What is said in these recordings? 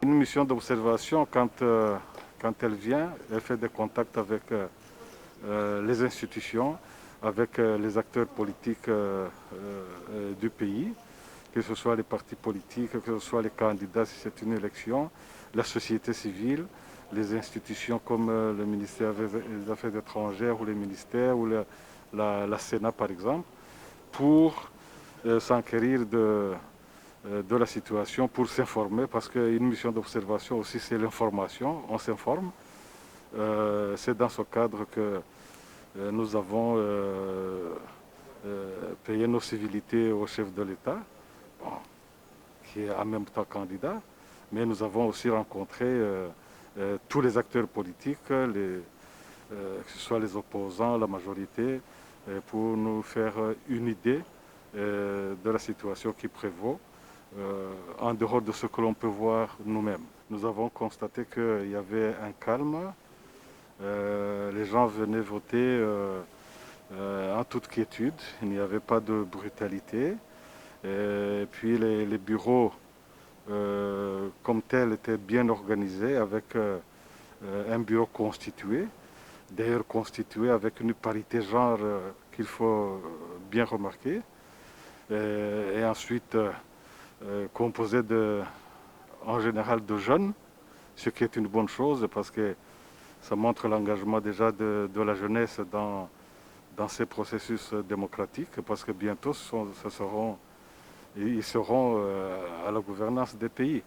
Une mission d'observation, quand elle vient, elle fait des contacts avec les institutions, avec les acteurs politiques du pays, que ce soit les partis politiques, que ce soit les candidats si c'est une élection, la société civile, les institutions comme le ministère des Affaires étrangères ou les ministères ou la Sénat par exemple, pour s'enquérir de la situation, pour s'informer, parce qu'une mission d'observation aussi c'est l'information, on s'informe. C'est dans ce cadre que nous avons payé nos civilités au chef de l'État, bon, qui est en même temps candidat, mais nous avons aussi rencontré tous les acteurs politiques, que ce soit les opposants, la majorité, pour nous faire une idée de la situation qui prévaut, en dehors de ce que l'on peut voir nous-mêmes. Nous avons constaté qu'il y avait un calme, les gens venaient voter en toute quiétude, il n'y avait pas de brutalité. Et puis les bureaux comme tels étaient bien organisés avec un bureau constitué, d'ailleurs constitué avec une parité genre qu'il faut bien remarquer, et ensuite composé en général de jeunes, ce qui est une bonne chose parce que ça montre l'engagement déjà de la jeunesse dans ces processus démocratiques, parce que bientôt ils seront à la gouvernance des pays.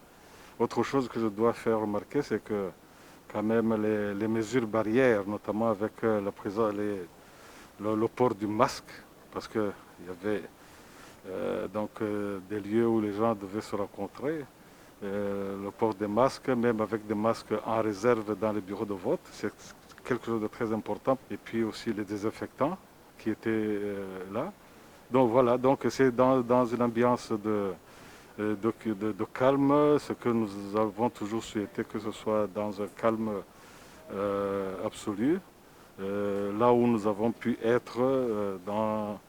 Autre chose que je dois faire remarquer, c'est que quand même les mesures barrières, notamment avec le port du masque, parce qu'il y avait des lieux où les gens devaient se rencontrer, le port des masques, même avec des masques en réserve dans les bureaux de vote, c'est quelque chose de très important. Et puis aussi les désinfectants qui étaient là. Donc voilà, donc c'est dans une ambiance de calme, ce que nous avons toujours souhaité, que ce soit dans un calme absolu, là où nous avons pu être dans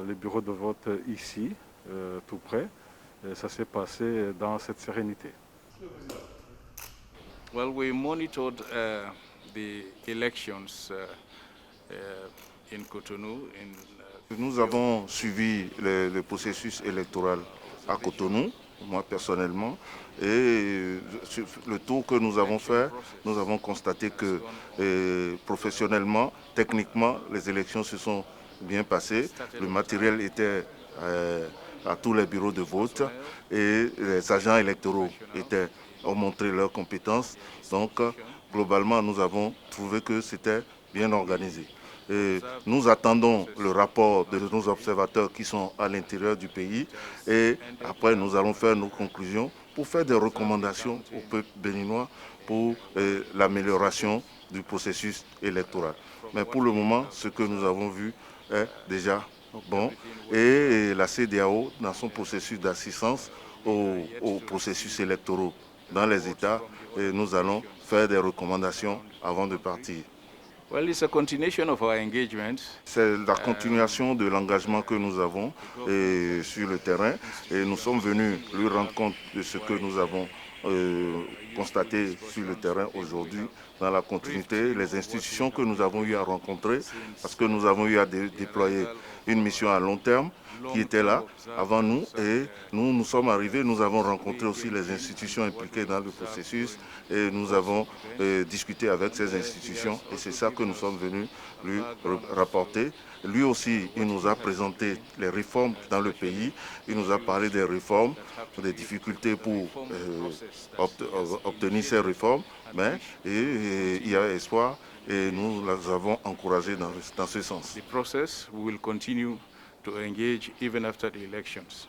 les bureaux de vote ici, tout près. Et ça s'est passé dans cette sérénité. Well, we monitored the elections in Cotonou. Nous avons suivi le processus électoral à Cotonou, moi personnellement, et sur le tour que nous avons fait, nous avons constaté que professionnellement, techniquement, les élections se sont bien passées. Le matériel était à tous les bureaux de vote et les agents électoraux ont montré leurs compétences. Donc, globalement, nous avons trouvé que c'était bien organisé. Et nous attendons le rapport de nos observateurs qui sont à l'intérieur du pays et après nous allons faire nos conclusions pour faire des recommandations au peuple béninois pour l'amélioration du processus électoral. Mais pour le moment, ce que nous avons vu est déjà bon et la CEDEAO, dans son processus d'assistance au processus électoral dans les États, nous allons faire des recommandations avant de partir. Well, it's a continuation of our engagement. C'est la continuation de l'engagement que nous avons sur le terrain et nous sommes venus lui rendre compte de ce que nous avons constaté sur le terrain aujourd'hui dans la continuité, les institutions que nous avons eu à rencontrer parce que nous avons eu à déployer une mission à long terme qui était là avant nous et nous sommes arrivés, nous avons rencontré aussi les institutions impliquées dans le processus et nous avons discuté avec ces institutions et c'est ça que nous sommes venus lui rapporter. Lui aussi, il nous a présenté les réformes dans le pays, il nous a parlé des réformes, des difficultés pour obtenir ces réformes, mais il y a espoir et nous les avons encouragés dans ce sens. The process will continue to engage even after the elections.